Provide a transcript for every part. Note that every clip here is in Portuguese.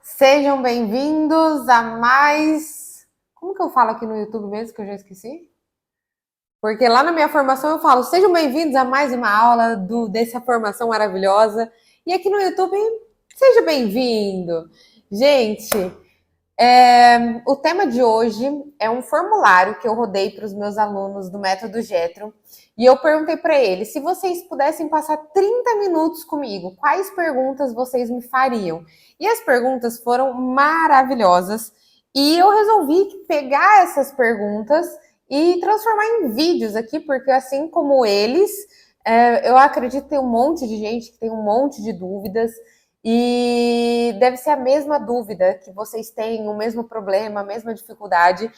Sejam bem-vindos a mais. Como que eu falo aqui no YouTube mesmo que eu já esqueci? Porque lá na minha formação eu falo: sejam bem-vindos a mais uma aula dessa formação maravilhosa. E aqui no YouTube, seja bem-vindo. Gente, o tema de hoje é um formulário que eu rodei para os meus alunos do Método Getro. E eu perguntei para eles: se vocês pudessem passar 30 minutos comigo, quais perguntas vocês me fariam? E as perguntas foram maravilhosas. E eu resolvi pegar essas perguntas e transformar em vídeos aqui, porque assim como eles, eu acredito que tem um monte de gente que tem um monte de dúvidas. E deve ser a mesma dúvida que vocês têm, o mesmo problema, a mesma dificuldade.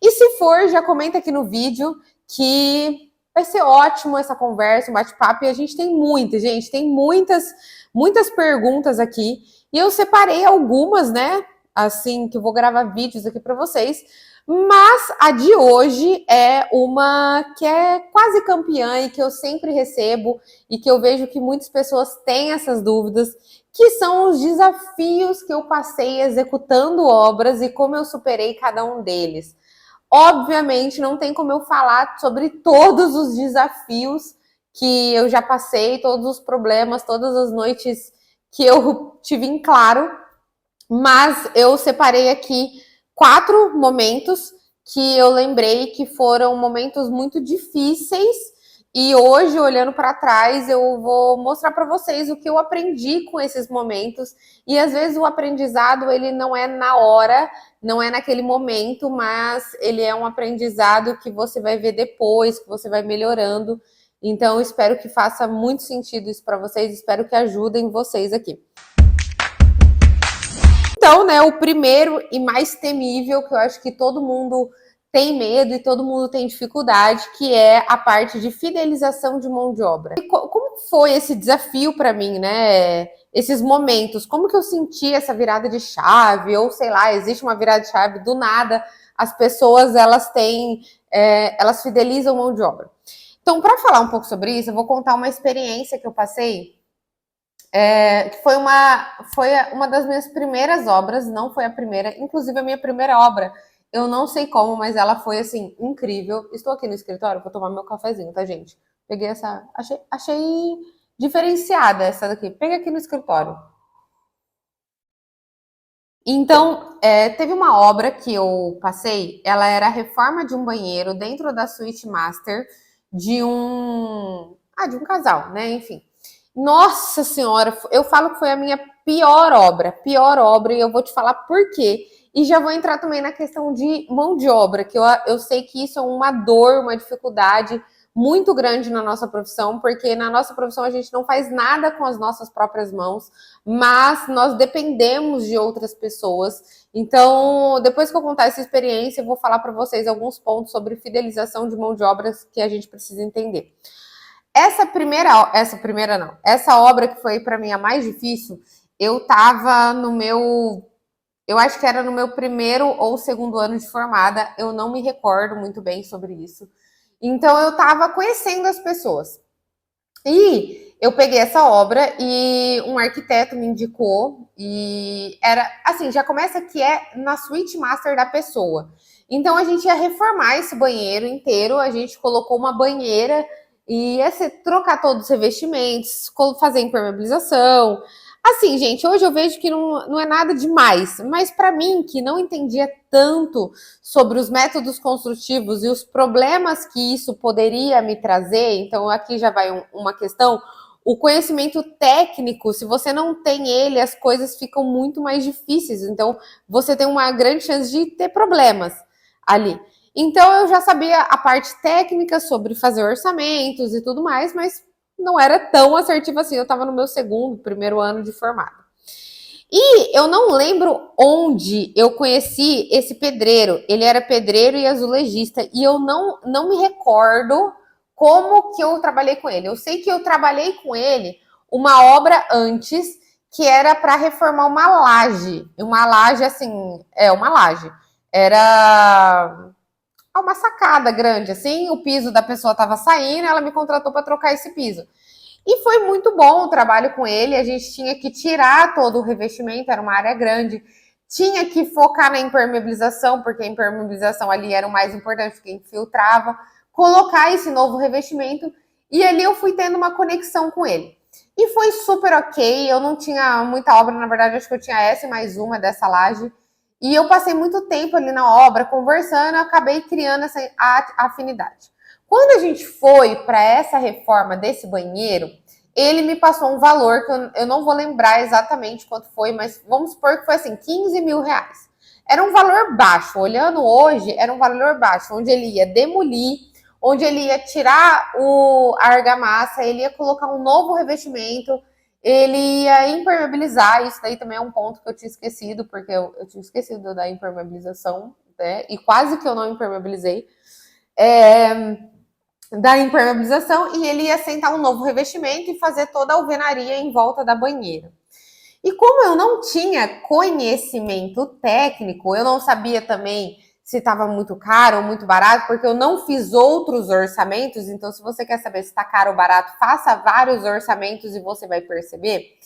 E se for, já comenta aqui no vídeo que vai ser ótimo essa conversa, um bate-papo. E a gente tem muitas perguntas aqui. E eu separei algumas, né? Assim, que eu vou gravar vídeos aqui para vocês. Mas a de hoje é uma que é quase campeã e que eu sempre recebo e que eu vejo que muitas pessoas têm essas dúvidas, que são os desafios que eu passei executando obras e como eu superei cada um deles. Obviamente, não tem como eu falar sobre todos os desafios que eu já passei, todos os problemas, todas as noites que eu tive em claro, mas eu separei aqui 4 momentos que eu lembrei que foram momentos muito difíceis e hoje, olhando para trás, eu vou mostrar para vocês o que eu aprendi com esses momentos. E às vezes o aprendizado ele não é na hora, não é naquele momento, mas ele é um aprendizado que você vai ver depois, que você vai melhorando. Então, espero que faça muito sentido isso para vocês, espero que ajudem vocês aqui. Então, né, o primeiro e mais temível, que eu acho que todo mundo tem medo e todo mundo tem dificuldade, que é a parte de fidelização de mão de obra. E como foi esse desafio para mim, né? Esses momentos, como que eu senti essa virada de chave, ou sei lá, existe uma virada de chave, do nada as pessoas elas fidelizam mão de obra. Então, para falar um pouco sobre isso, eu vou contar uma experiência que eu passei que foi uma das minhas primeiras obras, não foi a primeira, inclusive a minha primeira obra. Eu não sei como, mas ela foi assim, incrível. Estou aqui no escritório, vou tomar meu cafezinho, tá, gente? Peguei essa. Achei diferenciada essa daqui. Peguei aqui no escritório. Então, teve uma obra que eu passei, ela era a reforma de um banheiro dentro da suíte master de um casal, né? Enfim. Nossa senhora, eu falo que foi a minha pior obra, e eu vou te falar por quê. E já vou entrar também na questão de mão de obra, que eu sei que isso é uma dor, uma dificuldade muito grande na nossa profissão, porque na nossa profissão a gente não faz nada com as nossas próprias mãos, mas nós dependemos de outras pessoas. Então, depois que eu contar essa experiência, eu vou falar para vocês alguns pontos sobre fidelização de mão de obras que a gente precisa entender. Essa obra que foi para mim a mais difícil, eu tava no meu, eu acho que era no meu primeiro ou segundo ano de formada, eu não me recordo muito bem sobre isso. Então eu tava conhecendo as pessoas. E eu peguei essa obra e um arquiteto me indicou e era assim, já começa que é na suíte master da pessoa. Então a gente ia reformar esse banheiro inteiro, a gente colocou uma banheira e ia trocar todos os revestimentos, fazer impermeabilização. Assim, gente, hoje eu vejo que não é nada demais, mas para mim, que não entendia tanto sobre os métodos construtivos e os problemas que isso poderia me trazer, então aqui já vai uma questão. O conhecimento técnico, se você não tem ele, as coisas ficam muito mais difíceis. Então, você tem uma grande chance de ter problemas ali. Então, eu já sabia a parte técnica sobre fazer orçamentos e tudo mais, mas não era tão assertiva assim. Eu estava no meu primeiro ano de formada. E eu não lembro onde eu conheci esse pedreiro. Ele era pedreiro e azulejista. E eu não me recordo como que eu trabalhei com ele. Eu sei que eu trabalhei com ele uma obra antes que era para reformar uma laje. Uma laje, assim, uma laje. Era uma sacada grande, assim. O piso da pessoa estava saindo, ela me contratou para trocar esse piso. E foi muito bom o trabalho com ele. A gente tinha que tirar todo o revestimento, era uma área grande. Tinha que focar na impermeabilização, porque a impermeabilização ali era o mais importante, porque infiltrava. Colocar esse novo revestimento. E ali eu fui tendo uma conexão com ele. E foi super ok. Eu não tinha muita obra, na verdade, acho que eu tinha essa e mais uma dessa laje. E eu passei muito tempo ali na obra, conversando, eu acabei criando essa afinidade. Quando a gente foi para essa reforma desse banheiro, ele me passou um valor que eu não vou lembrar exatamente quanto foi, mas vamos supor que foi assim, 15 mil reais. Era um valor baixo, olhando hoje, era um valor baixo, onde ele ia demolir, onde ele ia tirar a argamassa, ele ia colocar um novo revestimento, ele ia impermeabilizar. Isso daí também é um ponto que eu tinha esquecido, porque eu tinha esquecido da impermeabilização, né? E quase que eu não impermeabilizei. Da impermeabilização, e ele ia sentar um novo revestimento e fazer toda a alvenaria em volta da banheira. E como eu não tinha conhecimento técnico, eu não sabia também se estava muito caro ou muito barato, porque eu não fiz outros orçamentos. Então, se você quer saber se está caro ou barato, faça vários orçamentos e você vai perceber.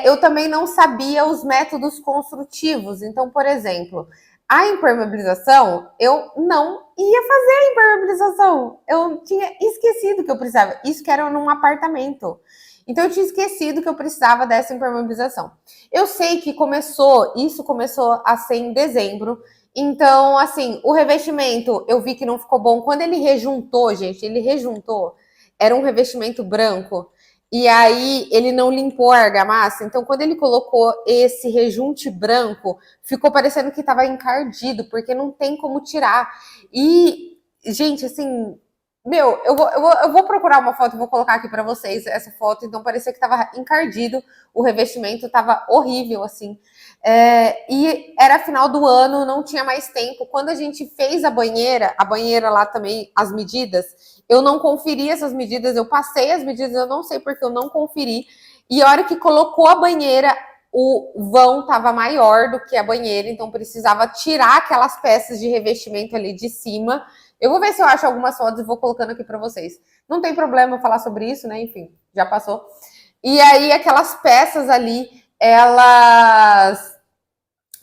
Eu também não sabia os métodos construtivos. Então, por exemplo, a impermeabilização, eu não ia fazer a impermeabilização. Eu tinha esquecido que eu precisava. Isso que era num apartamento. Então, eu tinha esquecido que eu precisava dessa impermeabilização. Eu sei que isso começou a ser em dezembro. Então, assim, o revestimento, eu vi que não ficou bom. Quando ele rejuntou, gente, era um revestimento branco. E aí ele não limpou a argamassa. Então, quando ele colocou esse rejunte branco, ficou parecendo que estava encardido, porque não tem como tirar. E, gente, assim, meu, eu vou procurar uma foto e vou colocar aqui para vocês essa foto. Então, parecia que estava encardido, o revestimento estava horrível, assim. E era final do ano, não tinha mais tempo. Quando a gente fez a banheira lá também, as medidas, eu não conferi essas medidas, eu passei as medidas, eu não sei porque eu não conferi. E a hora que colocou a banheira, o vão estava maior do que a banheira, então precisava tirar aquelas peças de revestimento ali de cima. Eu vou ver se eu acho algumas fotos e vou colocando aqui para vocês. Não tem problema falar sobre isso, né? Enfim, já passou. E aí aquelas peças ali, elas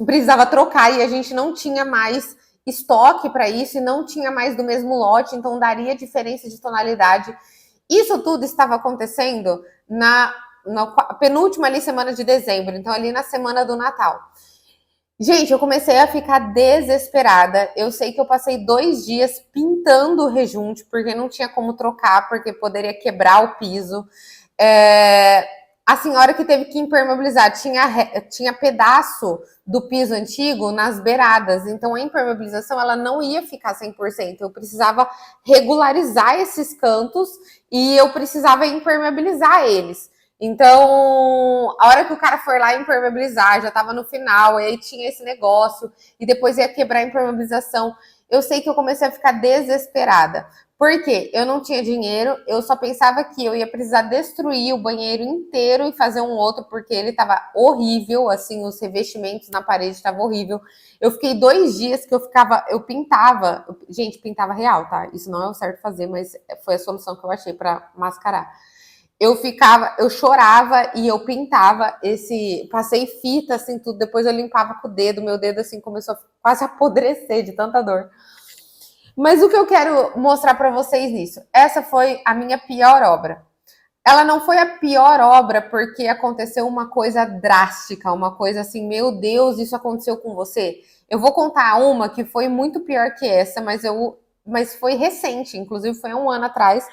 precisava trocar e a gente não tinha mais estoque para isso e não tinha mais do mesmo lote, então daria diferença de tonalidade. Isso tudo estava acontecendo na penúltima ali semana de dezembro, então ali na semana do Natal. Gente, eu comecei a ficar desesperada. Eu sei que eu passei 2 dias pintando o rejunte, porque não tinha como trocar, porque poderia quebrar o piso. A senhora que teve que impermeabilizar tinha pedaço do piso antigo nas beiradas, então a impermeabilização ela não ia ficar 100%. Eu precisava regularizar esses cantos e eu precisava impermeabilizar eles. Então, a hora que o cara for lá impermeabilizar, já estava no final, e aí tinha esse negócio, e depois ia quebrar a impermeabilização. Eu sei que eu comecei a ficar desesperada. Por quê? Eu não tinha dinheiro, eu só pensava que eu ia precisar destruir o banheiro inteiro e fazer um outro, porque ele estava horrível, assim, os revestimentos na parede estavam horrível. Eu fiquei 2 dias que eu pintava, gente, pintava real, tá? Isso não é o certo fazer, mas foi a solução que eu achei para mascarar. Eu chorava e eu pintava passei fita, assim, tudo, depois eu limpava com o dedo, meu dedo, assim, começou a quase apodrecer de tanta dor. Mas o que eu quero mostrar para vocês nisso, essa foi a minha pior obra. Ela não foi a pior obra porque aconteceu uma coisa drástica, uma coisa assim, meu Deus, isso aconteceu com você. Eu vou contar uma que foi muito pior que essa, mas foi recente, inclusive foi 1 ano atrás,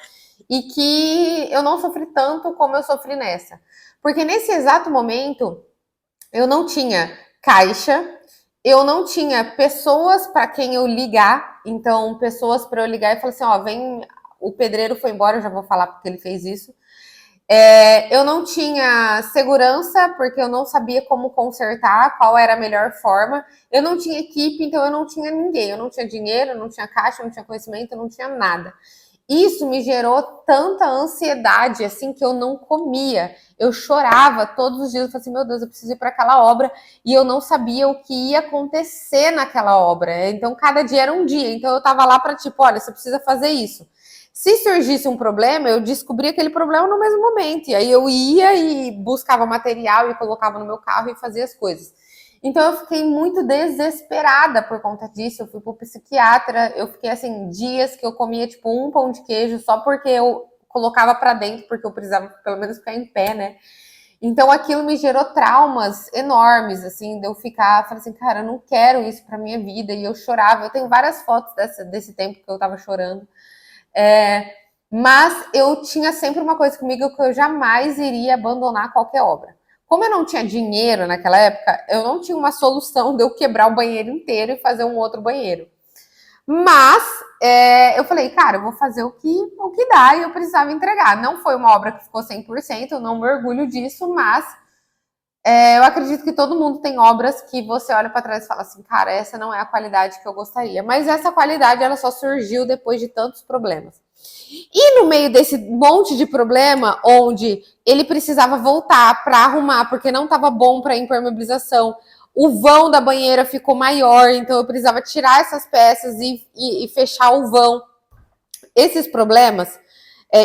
e que eu não sofri tanto como eu sofri nessa. Porque nesse exato momento, eu não tinha caixa, eu não tinha pessoas para quem eu ligar, então pessoas para eu ligar e falar assim, ó, vem, o pedreiro foi embora, eu já vou falar porque ele fez isso. Eu não tinha segurança, porque eu não sabia como consertar, qual era a melhor forma. Eu não tinha equipe, então eu não tinha ninguém. Eu não tinha dinheiro, eu não tinha caixa, eu não tinha conhecimento, eu não tinha nada. Isso me gerou tanta ansiedade, assim, que eu não comia. Eu chorava todos os dias, eu falei assim, meu Deus, eu preciso ir para aquela obra, e eu não sabia o que ia acontecer naquela obra. Então, cada dia era um dia. Então, eu tava lá para tipo, olha, você precisa fazer isso. Se surgisse um problema, eu descobria aquele problema no mesmo momento. E aí eu ia e buscava material e colocava no meu carro e fazia as coisas. Então eu fiquei muito desesperada por conta disso. Eu fui pro psiquiatra, eu fiquei assim, dias que eu comia tipo um pão de queijo só porque eu colocava para dentro, porque eu precisava pelo menos ficar em pé, né? Então aquilo me gerou traumas enormes, assim, de eu ficar, falei assim, cara, eu não quero isso pra minha vida. E eu chorava. Eu tenho várias fotos desse tempo que eu tava chorando. É, mas eu tinha sempre uma coisa comigo que eu jamais iria abandonar qualquer obra. Como eu não tinha dinheiro naquela época, eu não tinha uma solução de eu quebrar o banheiro inteiro e fazer um outro banheiro. Mas eu falei, cara, eu vou fazer o que dá e eu precisava entregar. Não foi uma obra que ficou 100%, eu não me orgulho disso, mas eu acredito que todo mundo tem obras que você olha para trás e fala assim, cara, essa não é a qualidade que eu gostaria. Mas essa qualidade, ela só surgiu depois de tantos problemas. E no meio desse monte de problema, onde ele precisava voltar para arrumar, porque não estava bom para impermeabilização, o vão da banheira ficou maior, então eu precisava tirar essas peças e fechar o vão. Esses problemas,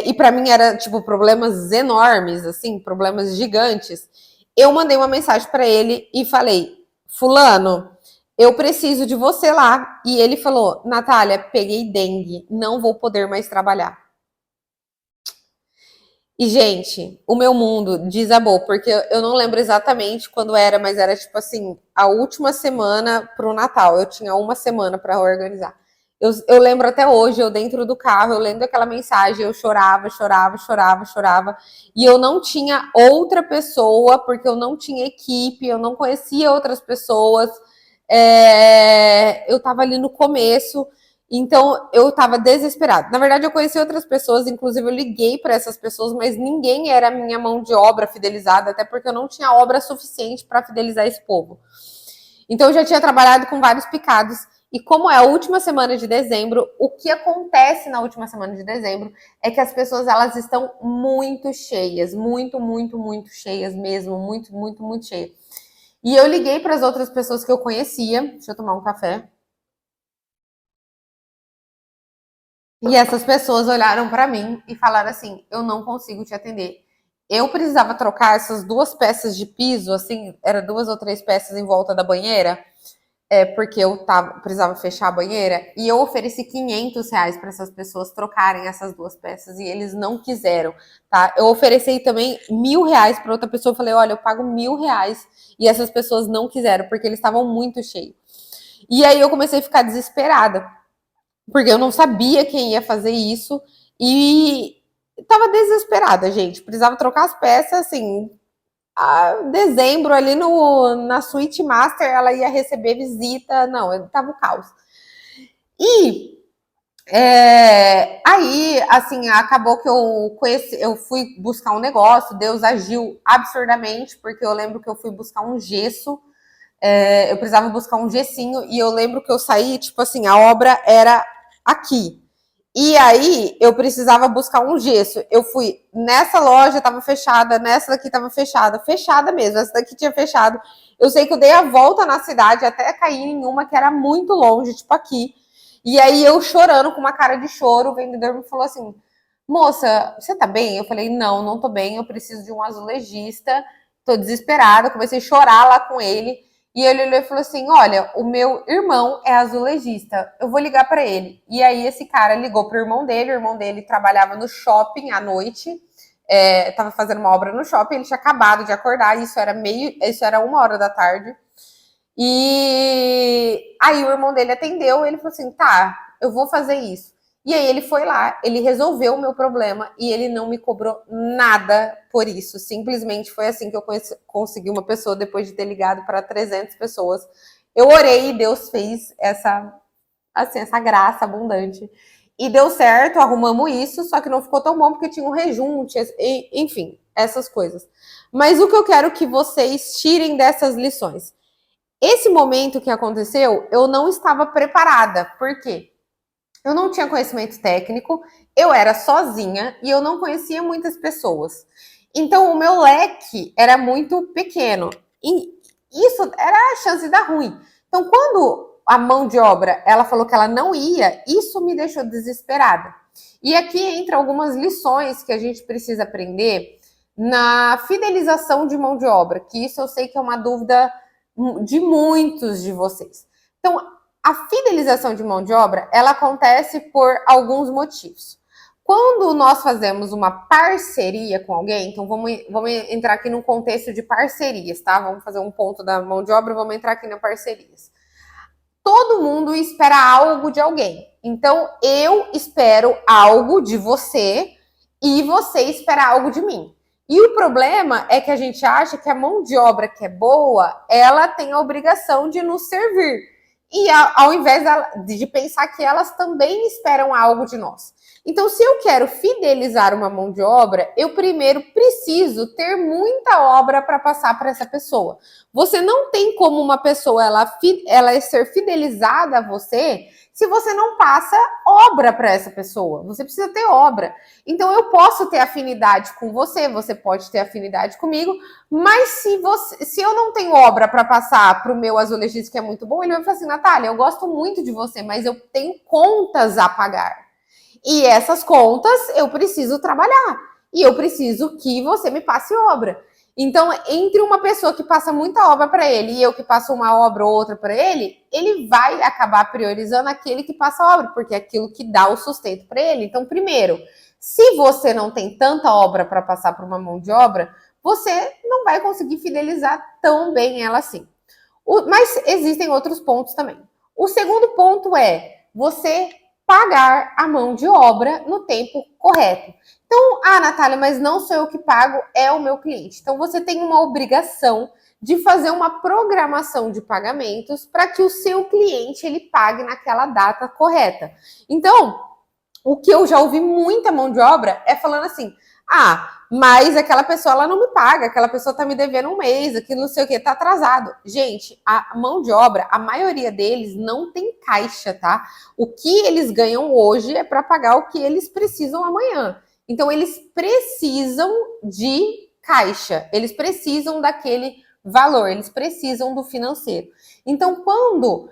e para mim era tipo problemas enormes, assim, problemas gigantes. Eu mandei uma mensagem para ele e falei: Fulano, eu preciso de você lá. E ele falou: Natália, peguei dengue, não vou poder mais trabalhar. E, gente, o meu mundo desabou, porque eu não lembro exatamente quando era, mas era tipo assim, a última semana pro Natal. Eu tinha uma semana para organizar. Eu lembro até hoje, eu dentro do carro, eu lendo aquela mensagem, eu chorava, chorava, chorava, chorava. E eu não tinha outra pessoa, porque eu não tinha equipe, eu não conhecia outras pessoas. Eu tava ali no começo. Então eu estava desesperada. Na verdade, eu conheci outras pessoas, inclusive eu liguei para essas pessoas, mas ninguém era minha mão de obra fidelizada, até porque eu não tinha obra suficiente para fidelizar esse povo. Então eu já tinha trabalhado com vários picados. E como é a última semana de dezembro, o que acontece na última semana de dezembro é que as pessoas elas estão muito cheias, muito, muito, muito cheias mesmo, muito, muito, muito cheias. E eu liguei para as outras pessoas que eu conhecia. Deixa eu tomar um café. E essas pessoas olharam para mim e falaram assim: eu não consigo te atender. Eu precisava trocar essas duas peças de piso, assim, era duas ou três peças em volta da banheira, porque precisava fechar a banheira, e eu ofereci R$ 500 para essas pessoas trocarem essas duas peças, e eles não quiseram, tá? Eu ofereci também R$ 1.000 para outra pessoa, eu falei, olha, eu pago R$ 1.000, e essas pessoas não quiseram, porque eles estavam muito cheios. E aí eu comecei a ficar desesperada, porque eu não sabia quem ia fazer isso e tava desesperada, gente. Precisava trocar as peças, assim. Dezembro, ali na Suite Master, ela ia receber visita. Não, tava o caos. E aí, assim, acabou que eu fui buscar um negócio, Deus agiu absurdamente, porque eu lembro que eu fui buscar um gesso. Eu precisava buscar um gessinho e eu lembro que eu saí, tipo assim, a obra era aqui. E aí eu precisava buscar um gesso. Eu fui nessa loja, estava fechada, nessa daqui estava fechada, fechada mesmo. Essa daqui tinha fechado. Eu sei que eu dei a volta na cidade até cair em uma que era muito longe, tipo aqui. E aí eu chorando com uma cara de choro, o vendedor me falou assim: "Moça, você tá bem?" Eu falei: "Não, não tô bem, eu preciso de um azulejista. Tô desesperada." Comecei a chorar lá com ele. E ele olhou e falou assim: Olha, o meu irmão é azulejista, eu vou ligar para ele. E aí esse cara ligou pro irmão dele, o irmão dele trabalhava no shopping à noite, tava fazendo uma obra no shopping, ele tinha acabado de acordar, isso era 1 hora da tarde. E aí o irmão dele atendeu, ele falou assim: tá, eu vou fazer isso. E aí ele foi lá, ele resolveu o meu problema e ele não me cobrou nada por isso. Simplesmente foi assim que eu consegui uma pessoa depois de ter ligado para 300 pessoas. Eu orei e Deus fez essa graça abundante. E deu certo, arrumamos isso, só que não ficou tão bom porque tinha um rejunte, enfim, essas coisas. Mas o que eu quero que vocês tirem dessas lições? Esse momento que aconteceu, eu não estava preparada. Por quê? Eu não tinha conhecimento técnico, eu era sozinha e eu não conhecia muitas pessoas. Então, o meu leque era muito pequeno. E isso era a chance de dar ruim. Então, quando a mão de obra ela falou que ela não ia, isso me deixou desesperada. E aqui entra algumas lições que a gente precisa aprender na fidelização de mão de obra, que isso eu sei que é uma dúvida de muitos de vocês. Então, a fidelização de mão de obra, ela acontece por alguns motivos. Quando nós fazemos uma parceria com alguém, então vamos entrar aqui num contexto de parcerias, tá? Vamos fazer um ponto da mão de obra, vamos entrar aqui na parcerias. Todo mundo espera algo de alguém. Então, eu espero algo de você e você espera algo de mim. E o problema é que a gente acha que a mão de obra que é boa, ela tem a obrigação de nos servir. E ao invés de pensar que elas também esperam algo de nós. Então, se eu quero fidelizar uma mão de obra, eu primeiro preciso ter muita obra para passar para essa pessoa. Você não tem como uma pessoa ela ser fidelizada a você se você não passa obra para essa pessoa. Você precisa ter obra. Então, eu posso ter afinidade com você, você pode ter afinidade comigo, mas se eu não tenho obra para passar para o meu azulejista, que é muito bom, ele vai falar assim, Natália, eu gosto muito de você, mas eu tenho contas a pagar. E essas contas eu preciso trabalhar. E eu preciso que você me passe obra. Então, entre uma pessoa que passa muita obra para ele e eu que passo uma obra ou outra para ele, ele vai acabar priorizando aquele que passa obra, porque é aquilo que dá o sustento para ele. Então, primeiro, se você não tem tanta obra para passar por uma mão de obra, você não vai conseguir fidelizar tão bem ela assim. Mas existem outros pontos também. O segundo ponto é você pagar a mão de obra no tempo correto. Então, Natália, mas não sou eu que pago, é o meu cliente. Então, você tem uma obrigação de fazer uma programação de pagamentos para que o seu cliente ele pague naquela data correta. Então, o que eu já ouvi muita mão de obra é falando assim, mas aquela pessoa ela não me paga, aquela pessoa tá me devendo um mês, aquilo não sei o que, tá atrasado. Gente, a mão de obra, a maioria deles não tem caixa, tá? O que eles ganham hoje é para pagar o que eles precisam amanhã. Então, eles precisam de caixa, eles precisam daquele valor, eles precisam do financeiro. Então, quando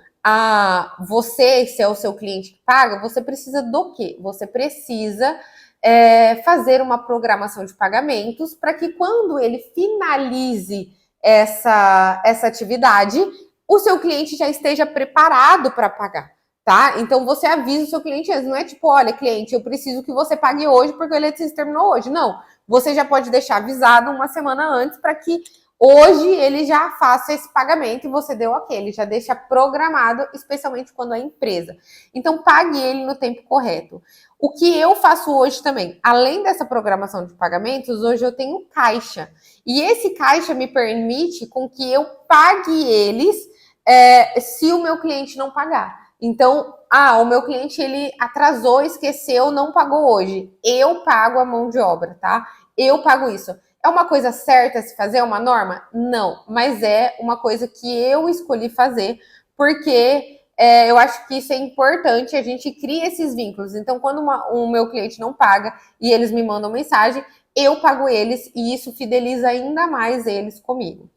você, se é o seu cliente que paga, você precisa do quê? Você precisa fazer uma programação de pagamentos para que quando ele finalize essa atividade, o seu cliente já esteja preparado para pagar, tá? Então você avisa o seu cliente antes, não é tipo, olha, cliente, eu preciso que você pague hoje porque o eletricista terminou hoje. Não, você já pode deixar avisado uma semana antes para que hoje ele já faça esse pagamento e você deu ok, ele já deixa programado, especialmente quando é empresa. Então pague ele no tempo correto. O que eu faço hoje também, além dessa programação de pagamentos, hoje eu tenho caixa. E esse caixa me permite com que eu pague eles se o meu cliente não pagar. Então, o meu cliente ele atrasou, esqueceu, não pagou hoje. Eu pago a mão de obra, tá? Eu pago isso. É uma coisa certa se fazer, é uma norma? Não, mas é uma coisa que eu escolhi fazer porque eu acho que isso é importante, a gente cria esses vínculos. Então, quando o meu cliente não paga e eles me mandam mensagem, eu pago eles e isso fideliza ainda mais eles comigo.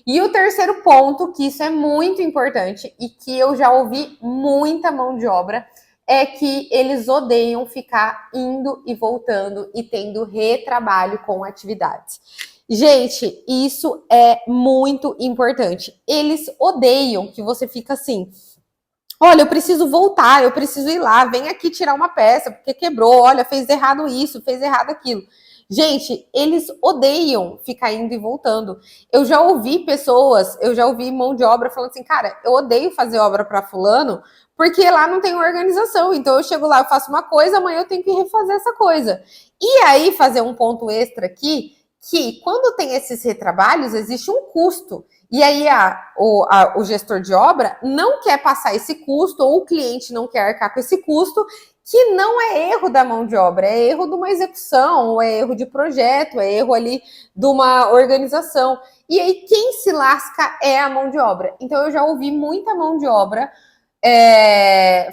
E o terceiro ponto, que isso é muito importante e que eu já ouvi muita mão de obra, é que eles odeiam ficar indo e voltando e tendo retrabalho com atividades. Gente, isso é muito importante. Eles odeiam que você fica assim, olha, eu preciso voltar, eu preciso ir lá, vem aqui tirar uma peça, porque quebrou, olha, fez errado isso, fez errado aquilo. Gente, eles odeiam ficar indo e voltando. Eu já ouvi mão de obra falando assim, cara, eu odeio fazer obra para fulano, porque lá não tem organização. Então eu chego lá, eu faço uma coisa, amanhã eu tenho que refazer essa coisa. E aí, fazer um ponto extra aqui, que quando tem esses retrabalhos, existe um custo. E aí o gestor de obra não quer passar esse custo, ou o cliente não quer arcar com esse custo, que não é erro da mão de obra, é erro de uma execução, ou é erro de projeto, é erro ali de uma organização. E aí quem se lasca é a mão de obra. Então eu já ouvi muita mão de obra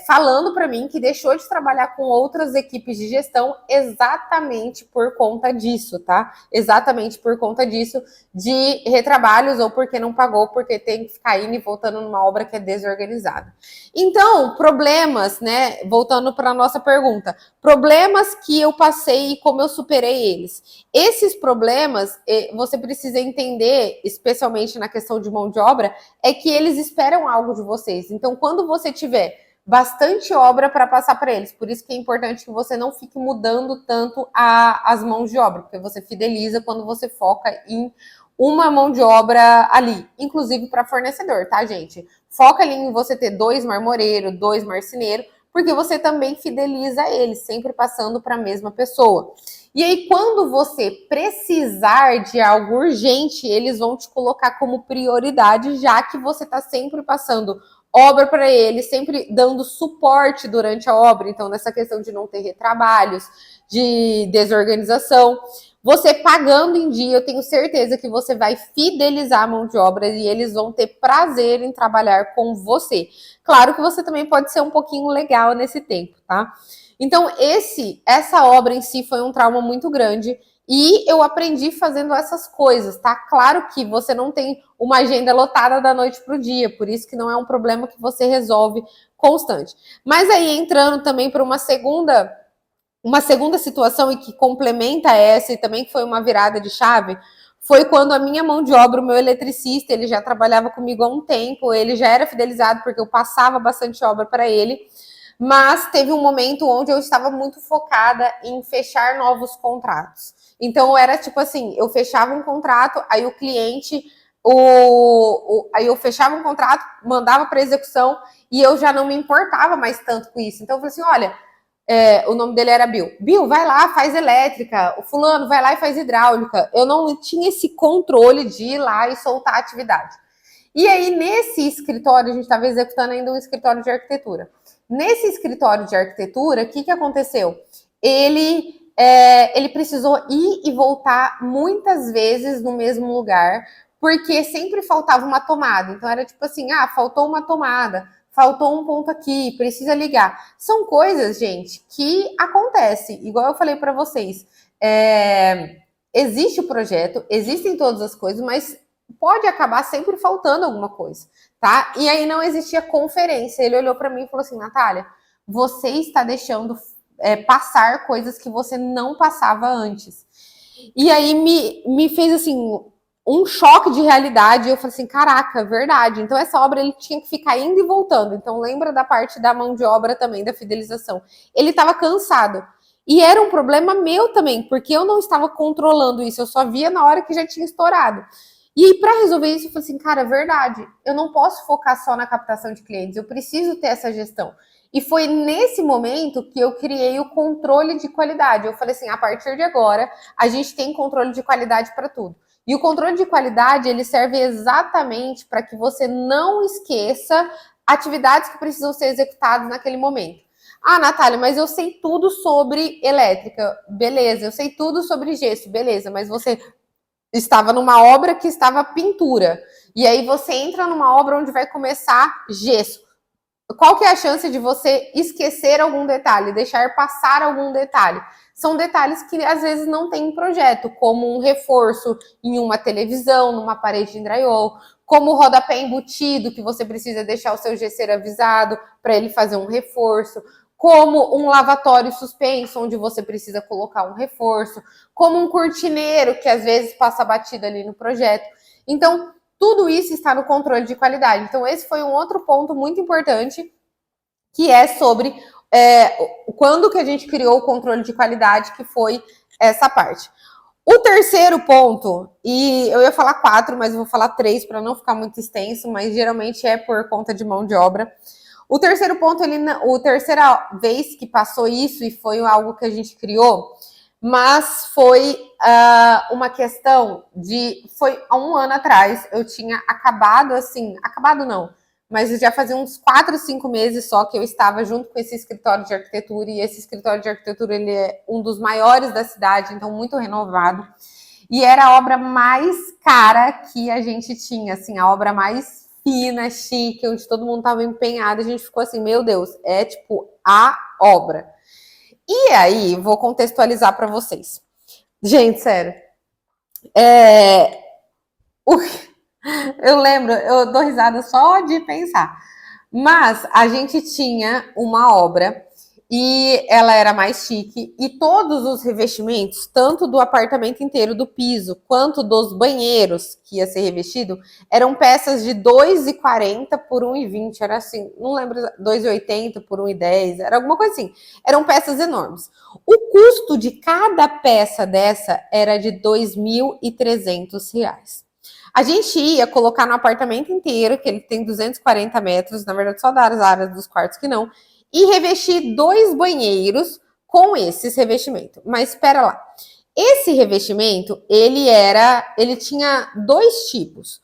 falando para mim que deixou de trabalhar com outras equipes de gestão exatamente por conta disso, tá? Exatamente por conta disso, de retrabalhos ou porque não pagou, porque tem que ficar indo e voltando numa obra que é desorganizada. Então, problemas, né? Voltando para a nossa pergunta, problemas que eu passei e como eu superei eles. Esses problemas, você precisa entender, especialmente na questão de mão de obra, é que eles esperam algo de vocês. Então, quando você tiver bastante obra para passar para eles, por isso que é importante que você não fique mudando tanto as mãos de obra, porque você fideliza quando você foca em uma mão de obra ali, inclusive para fornecedor, tá, gente? Foca ali em você ter 2 marmoreiros, 2 marceneiros, porque você também fideliza eles, sempre passando para a mesma pessoa. E aí, quando você precisar de algo urgente, eles vão te colocar como prioridade, já que você está sempre passando obra para eles, sempre dando suporte durante a obra. Então, nessa questão de não ter retrabalhos, de desorganização, você pagando em dia, eu tenho certeza que você vai fidelizar a mão de obra e eles vão ter prazer em trabalhar com você. Claro que você também pode ser um pouquinho legal nesse tempo, tá? Então, essa obra em si foi um trauma muito grande e eu aprendi fazendo essas coisas, tá? Claro que você não tem uma agenda lotada da noite para o dia, por isso que não é um problema que você resolve constante. Mas aí, entrando também para uma segunda situação e que complementa essa e também que foi uma virada de chave, foi quando a minha mão de obra, o meu eletricista, ele já trabalhava comigo há um tempo, ele já era fidelizado porque eu passava bastante obra para ele, mas teve um momento onde eu estava muito focada em fechar novos contratos. Então era tipo assim, eu fechava um contrato, aí o cliente, aí eu fechava um contrato, mandava para execução e eu já não me importava mais tanto com isso. Então eu falei assim, olha, o nome dele era Bill. Bill, vai lá, faz elétrica. O fulano vai lá e faz hidráulica. Eu não tinha esse controle de ir lá e soltar a atividade. E aí, nesse escritório, a gente estava executando ainda um escritório de arquitetura. Nesse escritório de arquitetura, o que aconteceu? Ele precisou ir e voltar muitas vezes no mesmo lugar, porque sempre faltava uma tomada. Então, era tipo assim, faltou uma tomada, faltou um ponto aqui, precisa ligar. São coisas, gente, que acontecem. Igual eu falei para vocês, existe o projeto, existem todas as coisas, mas pode acabar sempre faltando alguma coisa, tá? E aí não existia conferência. Ele olhou para mim e falou assim, Natália, você está deixando passar coisas que você não passava antes. E aí me fez assim um choque de realidade. Eu falei assim, caraca, verdade. Então essa obra ele tinha que ficar indo e voltando. Então lembra da parte da mão de obra também, da fidelização. Ele estava cansado. E era um problema meu também, porque eu não estava controlando isso. Eu só via na hora que já tinha estourado. E aí, para resolver isso, eu falei assim, cara, é verdade. Eu não posso focar só na captação de clientes. Eu preciso ter essa gestão. E foi nesse momento que eu criei o controle de qualidade. Eu falei assim, a partir de agora, a gente tem controle de qualidade para tudo. E o controle de qualidade, ele serve exatamente para que você não esqueça atividades que precisam ser executadas naquele momento. Ah, Natália, mas eu sei tudo sobre elétrica. Beleza, eu sei tudo sobre gesso. Beleza, mas você estava numa obra que estava pintura. E aí você entra numa obra onde vai começar gesso. Qual que é a chance de você esquecer algum detalhe, deixar passar algum detalhe? São detalhes que às vezes não tem em projeto, como um reforço em uma televisão, numa parede de drywall, como o rodapé embutido, que você precisa deixar o seu gesseiro avisado para ele fazer um reforço, como um lavatório suspenso, onde você precisa colocar um reforço, como um cortineiro, que às vezes passa batido ali no projeto. Então, tudo isso está no controle de qualidade. Então, esse foi um outro ponto muito importante, que é sobre quando que a gente criou o controle de qualidade, que foi essa parte. O terceiro ponto, e eu ia falar 4, mas eu vou falar 3 para não ficar muito extenso, mas geralmente é por conta de mão de obra. O terceiro ponto, a terceira vez que passou isso, e foi algo que a gente criou, mas foi uma questão foi há um ano atrás, eu tinha acabado não, mas já fazia uns 4, 5 meses só que eu estava junto com esse escritório de arquitetura, e esse escritório de arquitetura, ele é um dos maiores da cidade, então muito renovado, e era a obra mais cara que a gente tinha, assim, a obra mais fina, chique, onde todo mundo tava empenhado. A gente ficou assim, meu Deus, é tipo a obra. E aí, vou contextualizar para vocês. Gente, sério. Eu lembro, eu dou risada só de pensar. Mas a gente tinha uma obra e ela era mais chique e todos os revestimentos, tanto do apartamento inteiro, do piso, quanto dos banheiros que ia ser revestido, eram peças de 2,40 por 1,20, era assim, não lembro, 2,80 por 1,10, era alguma coisa assim. Eram peças enormes. O custo de cada peça dessa era de R$ 2.300. A gente ia colocar no apartamento inteiro, que ele tem 240 metros, na verdade só das áreas dos quartos que não, e revestir 2 banheiros com esses revestimentos. Mas espera lá. Esse revestimento, ele tinha 2 tipos.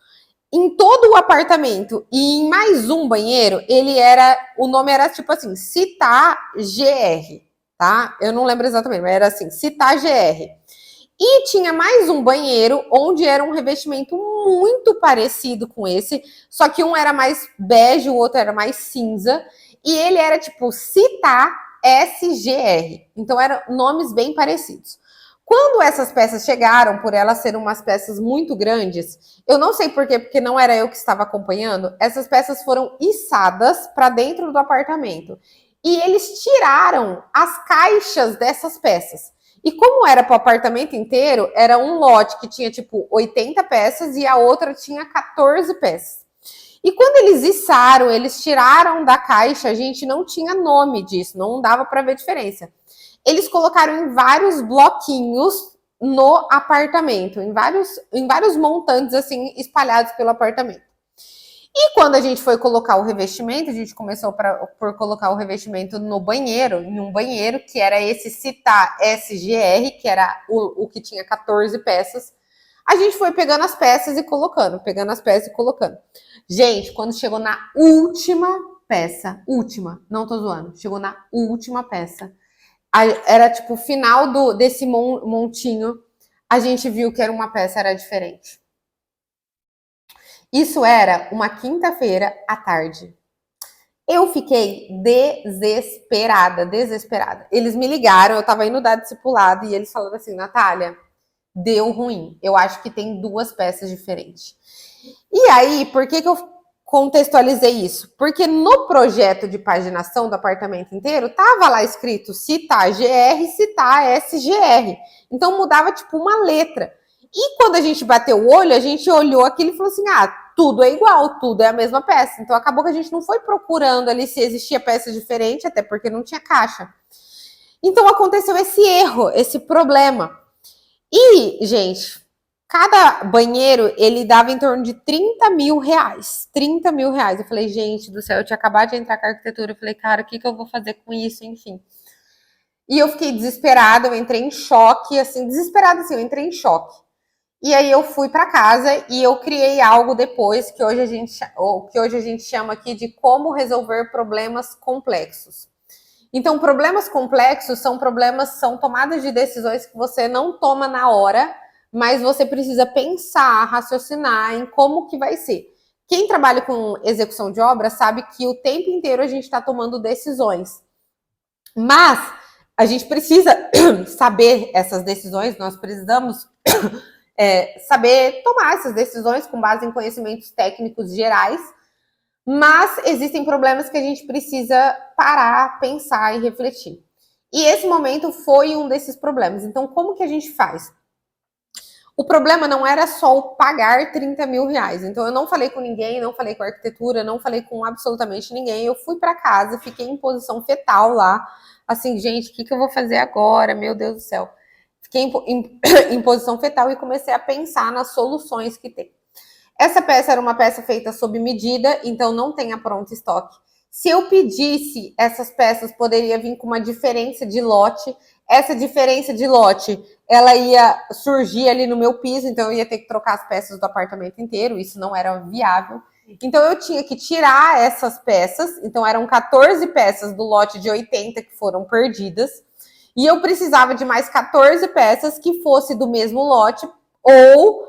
Em todo o apartamento e em mais um banheiro, o nome era tipo assim, Citar GR, tá? Eu não lembro exatamente, mas era assim, Citar GR. E tinha mais um banheiro, onde era um revestimento muito parecido com esse, só que um era mais bege, o outro era mais cinza, e ele era tipo Citar SGR. Então eram nomes bem parecidos. Quando essas peças chegaram, por elas serem umas peças muito grandes, eu não sei porquê, porque não era eu que estava acompanhando, essas peças foram içadas para dentro do apartamento. E eles tiraram as caixas dessas peças. E como era para o apartamento inteiro, era um lote que tinha tipo 80 peças e a outra tinha 14 peças. E quando eles içaram, eles tiraram da caixa, a gente não tinha nome disso, não dava para ver diferença. Eles colocaram em vários bloquinhos no apartamento, em vários montantes assim espalhados pelo apartamento. E quando a gente foi colocar o revestimento, a gente começou por colocar o revestimento no banheiro, em um banheiro, que era esse Citar SGR, que era o que tinha 14 peças. A gente foi pegando as peças e colocando, pegando as peças e colocando. Gente, quando chegou na última peça, não tô zoando, chegou na última peça, era tipo o final desse montinho, a gente viu que era uma peça, era diferente. Isso era uma quinta-feira à tarde. Eu fiquei desesperada. Eles me ligaram, eu tava indo dar discipulado e eles falaram assim, Natália, deu ruim. Eu acho que tem 2 peças diferentes. E aí, por que eu contextualizei isso? Porque no projeto de paginação do apartamento inteiro, tava lá escrito Citar GR, Citar SGR. Então mudava tipo uma letra. E quando a gente bateu o olho, a gente olhou aquilo e falou assim, tudo é igual, tudo é a mesma peça. Então acabou que a gente não foi procurando ali se existia peça diferente, até porque não tinha caixa. Então aconteceu esse erro, esse problema. E, gente, cada banheiro, ele dava em torno de R$ 30.000. R$ 30.000. Eu falei, gente do céu, eu tinha acabado de entrar com a arquitetura. Eu falei, cara, o que eu vou fazer com isso? Enfim. E eu fiquei desesperada, eu entrei em choque, assim, desesperada assim, eu entrei em choque. E aí eu fui para casa e eu criei algo depois que hoje a gente chama aqui de como resolver problemas complexos. Então, problemas complexos são tomadas de decisões que você não toma na hora, mas você precisa pensar, raciocinar em como que vai ser. Quem trabalha com execução de obra sabe que o tempo inteiro a gente está tomando decisões. Mas a gente precisa saber essas decisões, nós precisamos saber tomar essas decisões com base em conhecimentos técnicos gerais, mas existem problemas que a gente precisa parar, pensar e refletir. E esse momento foi um desses problemas. Então, como que a gente faz? O problema não era só o pagar R$ 30.000. Então, eu não falei com ninguém, não falei com a arquitetura, não falei com absolutamente ninguém. Eu fui para casa, fiquei em posição fetal lá. Assim, gente, o que eu vou fazer agora? Meu Deus do céu. Fiquei em posição fetal e comecei a pensar nas soluções que tem. Essa peça era uma peça feita sob medida, então não tem a pronto estoque. Se eu pedisse essas peças, poderia vir com uma diferença de lote. Essa diferença de lote, ela ia surgir ali no meu piso, então eu ia ter que trocar as peças do apartamento inteiro, isso não era viável. Então eu tinha que tirar essas peças, então eram 14 peças do lote de 80 que foram perdidas, e eu precisava de mais 14 peças que fosse do mesmo lote ou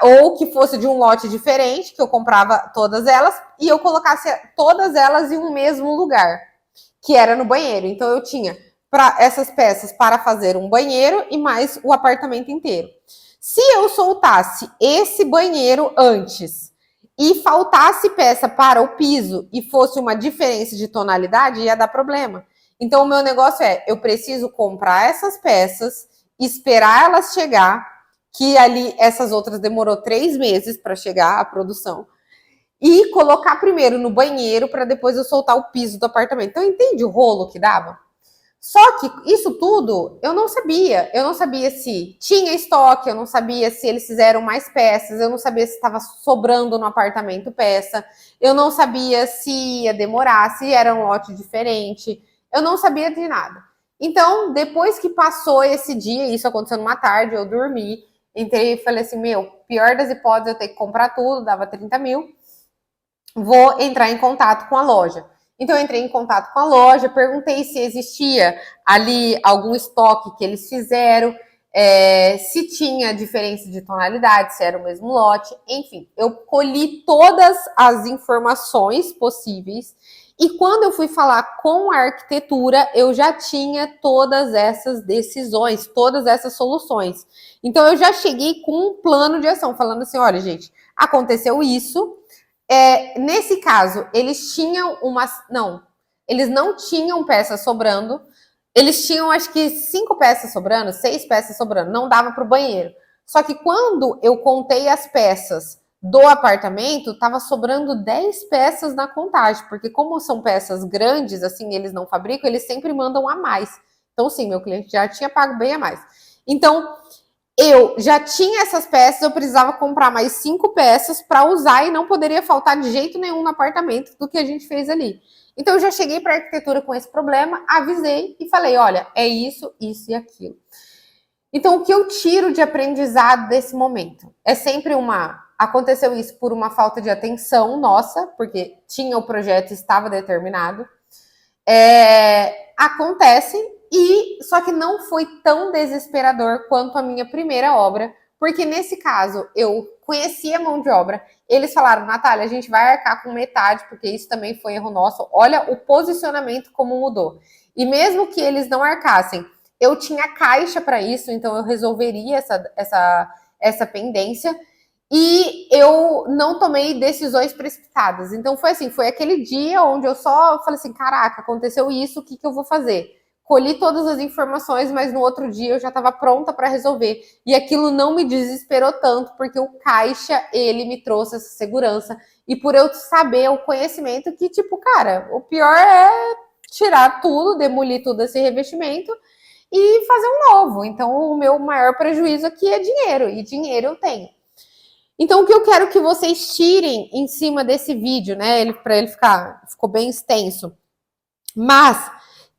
ou que fosse de um lote diferente, que eu comprava todas elas, e eu colocasse todas elas em um mesmo lugar, que era no banheiro. Então eu tinha essas peças para fazer um banheiro e mais o apartamento inteiro. Se eu soltasse esse banheiro antes e faltasse peça para o piso e fosse uma diferença de tonalidade, ia dar problema. Então o meu negócio eu preciso comprar essas peças, esperar elas chegar, que ali essas outras demorou 3 meses para chegar a produção, e colocar primeiro no banheiro para depois eu soltar o piso do apartamento. Então entende o rolo que dava? Só que isso tudo eu não sabia. Eu não sabia se tinha estoque, eu não sabia se eles fizeram mais peças, eu não sabia se estava sobrando no apartamento peça, eu não sabia se ia demorar, se era um lote diferente, eu não sabia de nada. Então, depois que passou esse dia, isso aconteceu numa tarde, eu dormi, entrei e falei assim, pior das hipóteses, eu ter que comprar tudo, dava 30 mil, vou entrar em contato com a loja. Então eu entrei em contato com a loja, perguntei se existia ali algum estoque que eles fizeram, se tinha diferença de tonalidade, se era o mesmo lote, enfim, eu colhi todas as informações possíveis e quando eu fui falar com a arquitetura, eu já tinha todas essas decisões, todas essas soluções. Então eu já cheguei com um plano de ação, falando assim, olha gente, aconteceu isso, nesse caso, eles tinham eles não tinham peças sobrando. Eles tinham, acho que 5 peças sobrando, 6 peças sobrando. Não dava para o banheiro. Só que quando eu contei as peças do apartamento, tava sobrando 10 peças na contagem. Porque como são peças grandes, assim, eles não fabricam, eles sempre mandam a mais. Então, sim, meu cliente já tinha pago bem a mais. Então, eu já tinha essas peças, eu precisava comprar mais 5 peças para usar e não poderia faltar de jeito nenhum no apartamento do que a gente fez ali. Então eu já cheguei para a arquitetura com esse problema, avisei e falei, olha, é isso, isso e aquilo. Então o que eu tiro de aprendizado desse momento? É sempre aconteceu isso por uma falta de atenção nossa, porque tinha o projeto, estava determinado. Acontece, só que não foi tão desesperador quanto a minha primeira obra, porque nesse caso eu conhecia a mão de obra, eles falaram, Natália, a gente vai arcar com metade, porque isso também foi erro nosso, olha o posicionamento como mudou. E mesmo que eles não arcassem, eu tinha caixa para isso, então eu resolveria essa pendência, e eu não tomei decisões precipitadas. Então foi assim, foi aquele dia onde eu só falei assim, caraca, aconteceu isso, o que eu vou fazer? Colhi todas as informações, mas no outro dia eu já estava pronta para resolver. E aquilo não me desesperou tanto, porque o caixa, ele me trouxe essa segurança. E por eu saber o conhecimento que, tipo, cara, o pior é tirar tudo, demolir tudo esse revestimento e fazer um novo. Então o meu maior prejuízo aqui é dinheiro, e dinheiro eu tenho. Então, o que eu quero que vocês tirem em cima desse vídeo, né? Para ele ficou bem extenso. Mas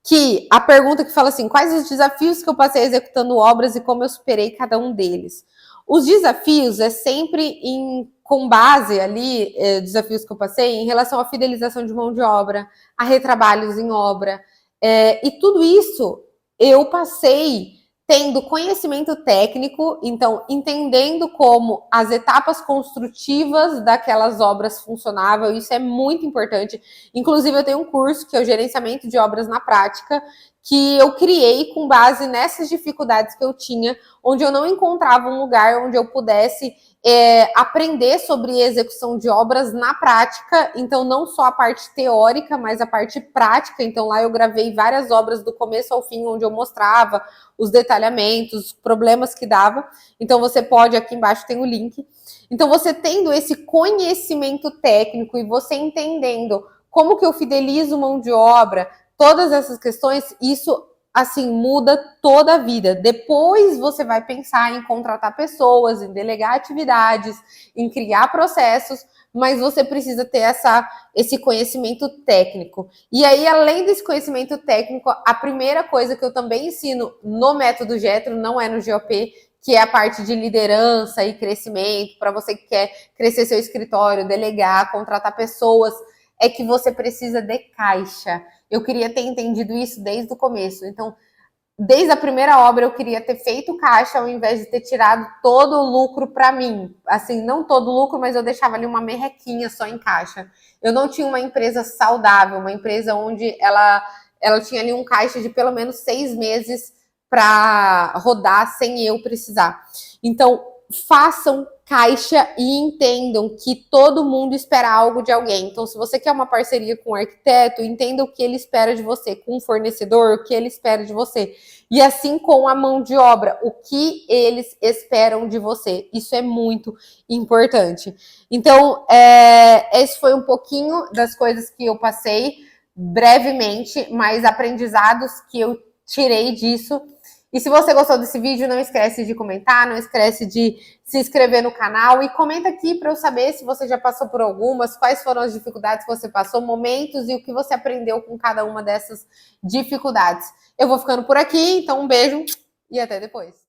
que a pergunta que fala assim: quais os desafios que eu passei executando obras e como eu superei cada um deles? Os desafios é sempre com base ali, desafios que eu passei em relação à fidelização de mão de obra, a retrabalhos em obra. E tudo isso eu passei tendo conhecimento técnico, então entendendo como as etapas construtivas daquelas obras funcionavam, isso é muito importante. Inclusive, eu tenho um curso que é o Gerenciamento de Obras na Prática, que eu criei com base nessas dificuldades que eu tinha, onde eu não encontrava um lugar onde eu pudesse aprender sobre execução de obras na prática, então não só a parte teórica, mas a parte prática. Então lá eu gravei várias obras do começo ao fim, onde eu mostrava os detalhamentos, os problemas que dava. Então você pode, aqui embaixo tem o link. Então você tendo esse conhecimento técnico e você entendendo como que eu fidelizo mão de obra, todas essas questões, isso assim, muda toda a vida. Depois você vai pensar em contratar pessoas, em delegar atividades, em criar processos, mas você precisa ter esse conhecimento técnico. E aí, além desse conhecimento técnico, a primeira coisa que eu também ensino no método Getro, não é no GOP, que é a parte de liderança e crescimento, para você que quer crescer seu escritório, delegar, contratar pessoas, é que você precisa de caixa. Eu queria ter entendido isso desde o começo. Então, desde a primeira obra eu queria ter feito caixa ao invés de ter tirado todo o lucro para mim. Assim, não todo o lucro, mas eu deixava ali uma merrequinha só em caixa. Eu não tinha uma empresa saudável, uma empresa onde ela tinha ali um caixa de pelo menos 6 meses para rodar sem eu precisar. Então, façam caixa e entendam que todo mundo espera algo de alguém. Então, se você quer uma parceria com um arquiteto, entenda o que ele espera de você, com um fornecedor, o que ele espera de você. E assim com a mão de obra, o que eles esperam de você. Isso é muito importante. Então, esse foi um pouquinho das coisas que eu passei brevemente, mas aprendizados que eu tirei disso. E se você gostou desse vídeo, não esquece de comentar, não esquece de se inscrever no canal e comenta aqui para eu saber se você já passou por algumas, quais foram as dificuldades que você passou, momentos e o que você aprendeu com cada uma dessas dificuldades. Eu vou ficando por aqui, então um beijo e até depois.